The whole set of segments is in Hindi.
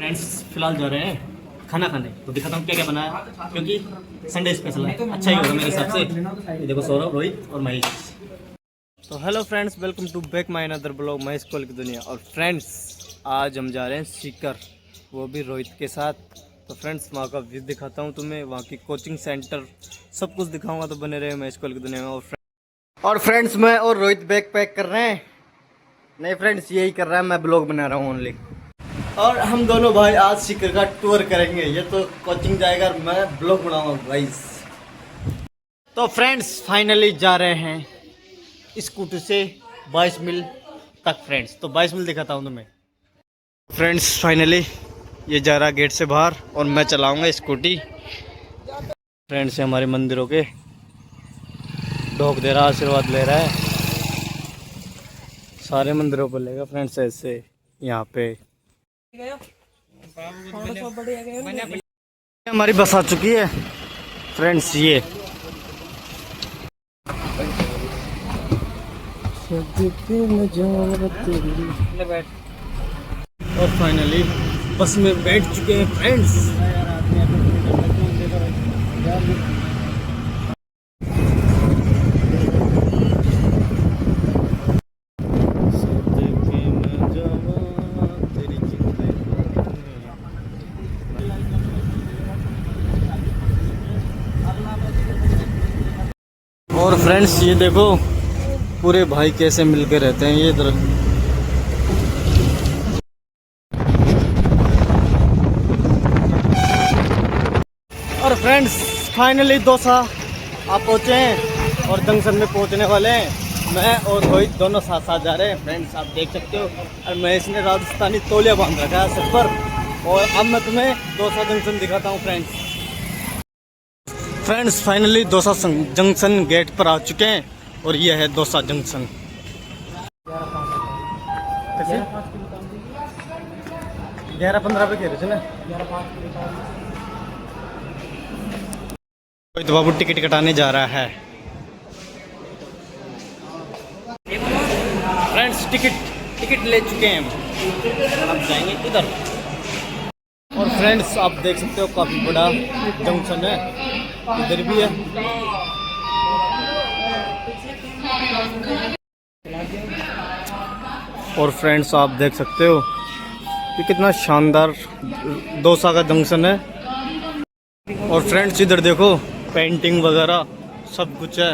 फ्रेंड्स फिलहाल जा रहे हैं खाना खाने, तो दिखाता हूँ क्या क्या बनाया, क्योंकि संडे स्पेशल है, अच्छा ही होगा मेरे हिसाब से। ये देखो सौरभ, रोहित और महेश। तो hello friends, welcome to back my another blog Mahesh कोल की दुनिया। और फ्रेंड्स आज हम जा रहे हैं सीकर, वो भी रोहित के साथ। तो फ्रेंड्स वहाँ का व्यू दिखाता हूँ तुम्हें, वहाँ की कोचिंग सेंटर सब कुछ दिखाऊंगा, तो बने रहे महेश कोल की दुनिया में। और फ्रेंड्स मैं और रोहित बैग पैक कर रहे हैं। नहीं फ्रेंड्स यही कर रहा है, मैं ब्लॉग बना रहा हूँ ओनली। और हम दोनों भाई आज सीकर का टूर करेंगे। ये तो कोचिंग जाएगा और मैं ब्लॉग बनाऊंगा गाइस। तो फ्रेंड्स फाइनली जा रहे हैं स्कूटी से 22 मील तक। फ्रेंड्स तो 22 मील दिखाता हूँ तुम्हें। फ्रेंड्स फाइनली ये जा रहा गेट से बाहर और मैं चलाऊंगा स्कूटी। फ्रेंड्स हमारे मंदिरों के ढोक दे रहा, आशीर्वाद ले रहा है। सारे मंदिरों पर लेगा फ्रेंड्स ऐसे। यहाँ पे हमारी बस आ चुकी है फ्रेंड्स। ये और फाइनली बस में बैठ चुके हैं फ्रेंड्स। और फ्रेंड्स ये देखो पूरे भाई कैसे मिलके रहते हैं ये इधर। और फ्रेंड्स फाइनली दौसा आप पहुँचे हैं और जंक्शन में पहुँचने वाले हैं। मैं और रोहित दोनों साथ साथ जा रहे हैं फ्रेंड्स, आप देख सकते हो। और महेश ने राजस्थानी तौलिया बांध रखा है सर पर। और अब मैं तुम्हें दौसा जंक्शन दिखाता हूँ friends. Friends finally Dausa junction gate पर आ चुके हैं और ये है दौसा जंक्शन। 11-15 पे कह रहे थे ना। कोई तो बाबू टिकट कटाने जा रहा है फ्रेंड्स। टिकट ले चुके हैं हम, अब जाएंगे इधर। और फ्रेंड्स आप देख सकते हो काफ़ी बड़ा जंक्शन है, इधर भी है। और फ्रेंड्स आप देख सकते हो कि कितना शानदार दौसा का जंक्शन है। और फ्रेंड्स इधर देखो पेंटिंग वगैरह सब कुछ है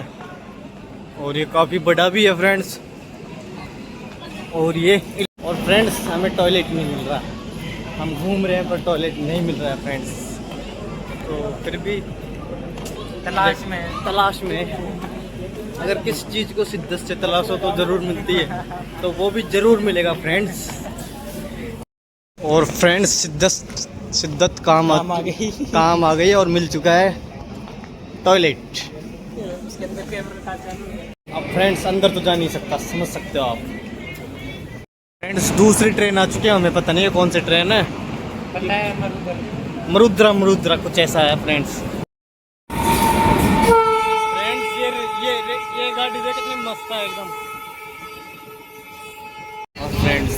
और ये काफ़ी बड़ा भी है फ्रेंड्स। और फ्रेंड्स हमें टॉयलेट नहीं मिल रहा, हम घूम रहे हैं पर टॉयलेट नहीं मिल रहा है फ्रेंड्स। तो फिर भी तलाश में अगर किस चीज़ को शिद्दत से तलाशो तो ज़रूर मिलती है, तो वो भी ज़रूर मिलेगा फ्रेंड्स। और फ्रेंड्स शिद्दत काम आ गई और मिल चुका है टॉयलेट। अब फ्रेंड्स अंदर तो जा नहीं सकता, समझ सकते हो आप। फ्रेंड्स दूसरी ट्रेन आ चुकी है, हमें पता नहीं है कौन सी ट्रेन है, पता है मरुद्रा कुछ ऐसा है फ्रेंड्स। ये गाड़ी देख कितनी मस्त है एकदम। और फ्रेंड्स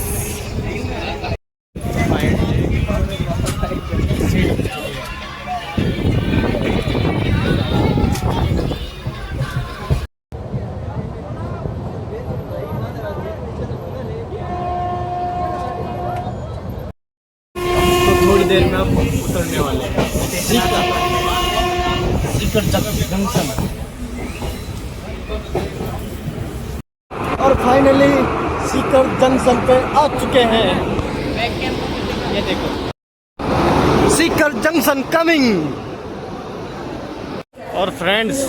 थोड़ी देर में आप उतरने वाले हैं सीकर जंक्शन। और फाइनली सीकर जंक्शन पे आ चुके हैं। ये देखो सीकर जंक्शन कमिंग। और फ्रेंड्स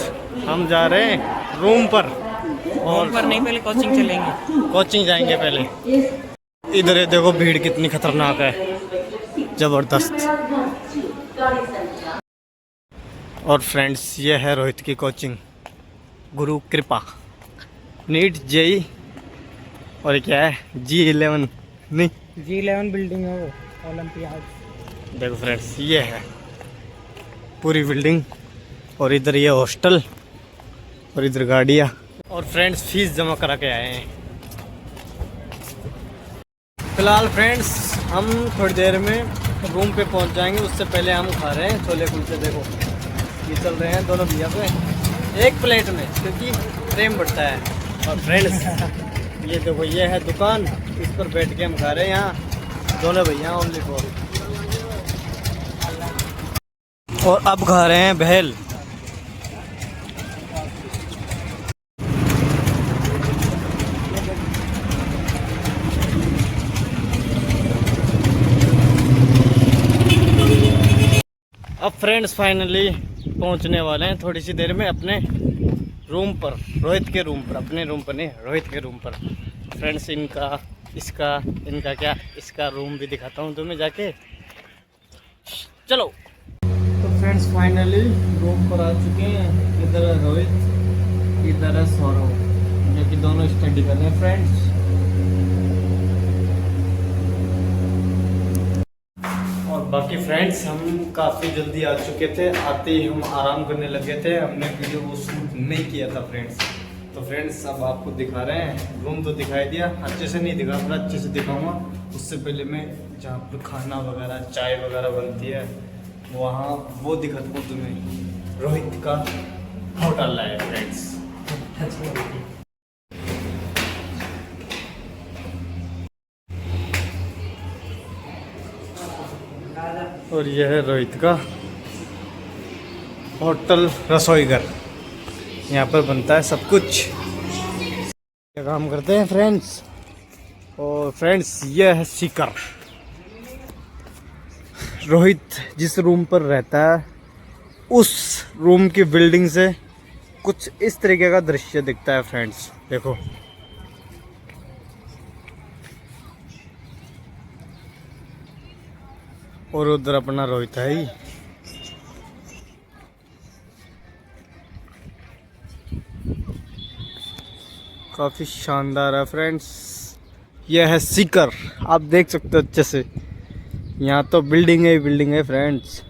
हम जा रहे हैं रूम पर। और नहीं, पहले कोचिंग चलेंगे, कोचिंग जाएंगे पहले। इधर ये देखो भीड़ कितनी खतरनाक है, जबरदस्त। और फ्रेंड्स ये है रोहित की कोचिंग, गुरु कृपा नीट जेई। और क्या है G11 नहीं G11 बिल्डिंग है वो ओलंपियाड। देखो फ्रेंड्स ये है पूरी बिल्डिंग। और इधर ये हॉस्टल और इधर गाड़ियाँ। और फ्रेंड्स फीस जमा करा के आए हैं। फिलहाल फ्रेंड्स हम थोड़ी देर में रूम पे पहुंच जाएंगे, उससे पहले हम खा रहे हैं छोले कुलचे। देखो ये चल रहे हैं दोनों भैया पे एक प्लेट में, क्योंकि प्रेम बढ़ता है। और फ्रेंड्स ये देखो ये है दुकान, इस पर बैठ के हम खा रहे हैं यहाँ दोनों भैया ओनली फॉर। और अब खा रहे हैं भेल। अब फ्रेंड्स फाइनली पहुंचने वाले हैं थोड़ी सी देर में अपने रूम पर, रोहित के रूम पर, अपने रूम पर नहीं रोहित के रूम पर। फ्रेंड्स इनका क्या इसका रूम भी दिखाता हूं तुम्हें जाके, चलो। तो फ्रेंड्स फाइनली रूम पर आ चुके हैं। इधर है रोहित, इधर है सौरभ, जो कि दोनों स्टडी कर रहे हैं फ्रेंड्स। और बाकी फ्रेंड्स हम काफ़ी जल्दी आ चुके थे, आते ही हम आराम करने लगे थे। हमने वीडियो वो शूट नहीं किया था फ्रेंड्स। तो फ्रेंड्स अब आपको दिखा रहे हैं, रूम तो दिखाई दिया, अच्छे से नहीं दिखा, पर अच्छे से दिखाऊंगा। उससे पहले मैं जहाँ पर खाना वगैरह चाय वगैरह बनती है वहाँ वो दिखाता हूँ तुम्हें। रोहित का होटल है फ्रेंड्स। और यह है रोहित का होटल रसोई घर, यहाँ पर बनता है सब कुछ। क्या काम करते हैं फ्रेंड्स। और फ्रेंड्स यह है सीकर। रोहित जिस रूम पर रहता है उस रूम की बिल्डिंग से कुछ इस तरीके का दृश्य दिखता है फ्रेंड्स, देखो। और उधर अपना रोहित है ही। काफ़ी शानदार है फ्रेंड्स। यह है सीकर, आप देख सकते हो अच्छे से। यहाँ तो बिल्डिंग है फ्रेंड्स।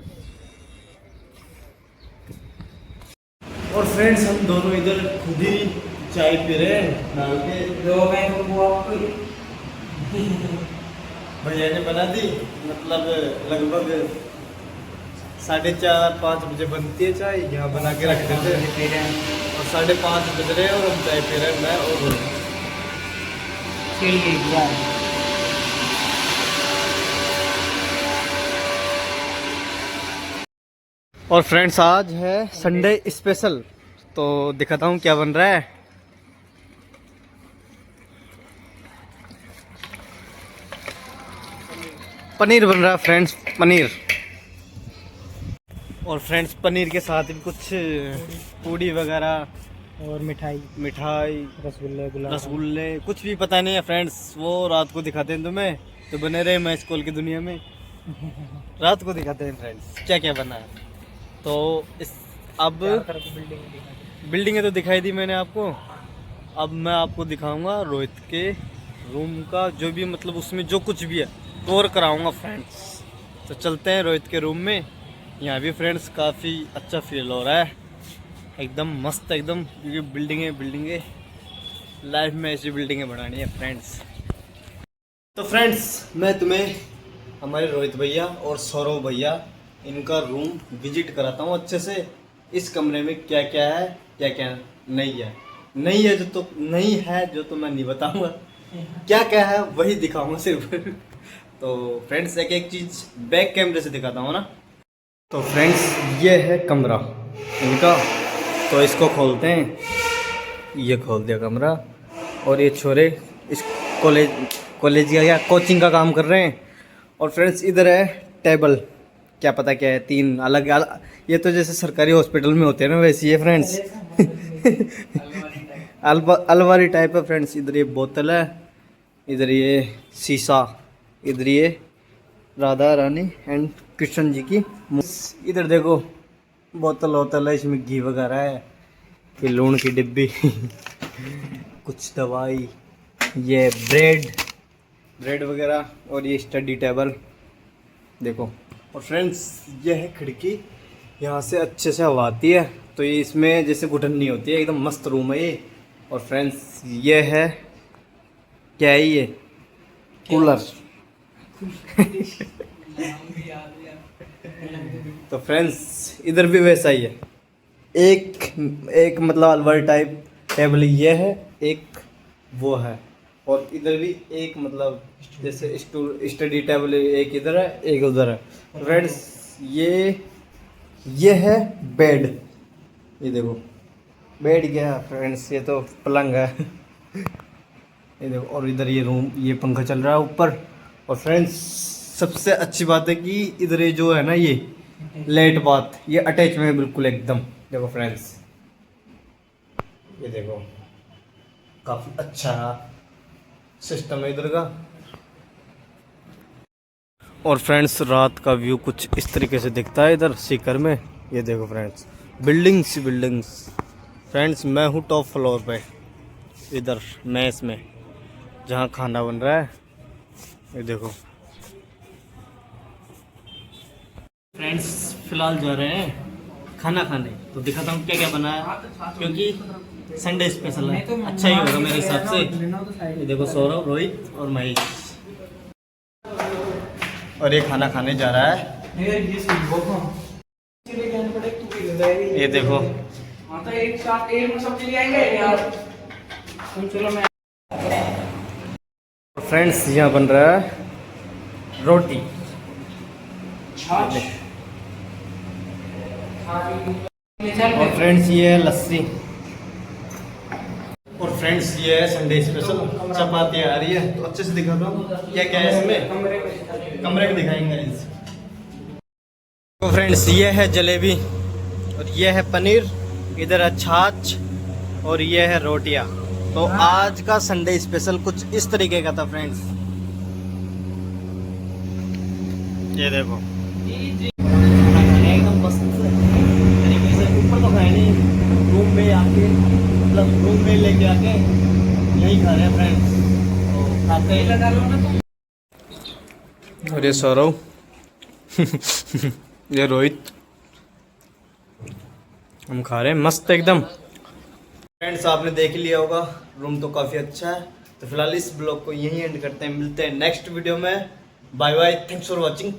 और फ्रेंड्स हम दोनों इधर खुद ही चाय पी रहे हैं डाल के। भैया ने बना दी, मतलब लगभग 4:30-5 बजे बनती है चाय, यहाँ बना के रख देते हैं। और 5:30 बज रहे हैं और हम चाय पी रहे हैं, मैं और और फ्रेंड्स आज है संडे स्पेशल, तो दिखाता हूँ क्या बन रहा है। पनीर बन रहा है फ्रेंड्स, पनीर। और फ्रेंड्स पनीर के साथ भी कुछ पूड़ी वगैरह और मिठाई रसगुल्ले कुछ भी पता नहीं है फ्रेंड्स, वो रात को दिखाते हैं तुम्हें। तो बने रहे मैच कॉल की दुनिया में, रात को दिखाते हैं फ्रेंड्स क्या क्या बना है। तो इस अब बिल्डिंगें तो दिखाई दी मैंने आपको, अब मैं आपको दिखाऊंगा रोहित के रूम का जो भी, मतलब उसमें जो कुछ भी है टूर कराऊंगा फ्रेंड्स। तो चलते हैं रोहित के रूम में। यहाँ भी फ्रेंड्स काफ़ी अच्छा फील हो रहा है, एकदम मस्त एकदम, क्योंकि बिल्डिंगें लाइफ में ऐसी बिल्डिंगें बनानी है फ्रेंड्स। तो फ्रेंड्स मैं तुम्हें हमारे रोहित भैया और सौरभ भैया इनका रूम विजिट कराता हूँ अच्छे से। इस कमरे में क्या क्या है क्या क्या नहीं है जो तो मैं नहीं बताऊँगा, क्या क्या है वही दिखाऊँगा सिर्फ। तो फ्रेंड्स एक चीज़ बैक कैमरे से दिखाता हूँ ना। तो फ्रेंड्स ये है कमरा इनका, तो इसको खोलते हैं। ये खोल दिया कमरा, और ये छोरे इस कॉलेज या कोचिंग का काम कर रहे हैं। और फ्रेंड्स इधर है टेबल, क्या पता क्या है, 3 अलग ये तो जैसे सरकारी हॉस्पिटल में होते हैं ना वैसी है फ्रेंड्स। अलमारी टाइप है फ्रेंड्स। इधर ये बोतल है, इधर ये शीशा, इधर ये राधा रानी एंड कृष्ण जी की। इधर देखो बोतल है, इसमें घी वगैरह है, फिर लूण की डिब्बी, कुछ दवाई, ये ब्रेड वगैरह, और ये स्टडी टेबल देखो। और फ्रेंड्स ये है खिड़की, यहाँ से अच्छे से हवा आती है, तो ये इसमें जैसे घुटन नहीं होती है, एकदम मस्त रूम है ये। और फ्रेंड्स ये है क्या है, ये कूलर। तो फ्रेंड्स इधर भी वैसा ही है, एक मतलब अलवर टाइप टेबल ये है, एक वो है, और इधर भी एक मतलब जैसे स्टडी टेबल एक इधर है एक उधर है। फ्रेंड्स ये है बेड, ये देखो बेड क्या है फ्रेंड्स, ये तो पलंग है। ये देखो, और इधर ये रूम, ये पंखा चल रहा है ऊपर। और फ्रेंड्स सबसे अच्छी बात है कि इधर ये जो है ना, ये लेट बाथ ये अटैच में है बिल्कुल एकदम। देखो फ्रेंड्स, ये देखो काफी अच्छा सिस्टम है इधर का। और फ्रेंड्स रात का व्यू कुछ इस तरीके से दिखता है इधर सीकर में। ये देखो फ्रेंड्स बिल्डिंग्स। फ्रेंड्स मैं हूँ टॉप फ्लोर पे इधर मेस में, जहाँ खाना बन रहा है। ये देखो फ्रेंड्स फिलहाल जा रहे हैं खाना खाने, तो दिखाता हूँ क्या क्या बना है, क्योंकि संडे स्पेशल है, अच्छा ही होगा मेरे हिसाब से। ये देखो सौरभ, रोहित और महेश, और ये खाना खाने जा रहा है। ये देखो फ्रेंड्स यहाँ बन रहा है रोटी, और फ्रेंड्स ये है लस्सी, और फ्रेंड्स ये है संडे स्पेशल चपाती आ रही है। तो अच्छे से दिखा दो क्या क्या है इसमें, कमरे में दिखाएंगे। तो फ्रेंड्स ये है जलेबी, और ये है पनीर, इधर है छाछ, और ये है रोटियां। तो आज का संडे स्पेशल कुछ इस तरीके का था फ्रेंड्स। ये देखो एकदम मस्त तरीके से, ऊपर तो खाए नहीं, रूम में आके मतलब रूम में लेके आके यही खा रहे हैं फ्रेंड्स। तो खाते ही लगा लो ना। और ये सौरभ ये रोहित, हम खा रहे हैं मस्त एकदम। फ्रेंड्स आपने देख लिया होगा, रूम तो काफ़ी अच्छा है। तो फिलहाल इस ब्लॉग को यहीं एंड करते हैं, मिलते हैं नेक्स्ट वीडियो में। Bye bye, thanks for watching.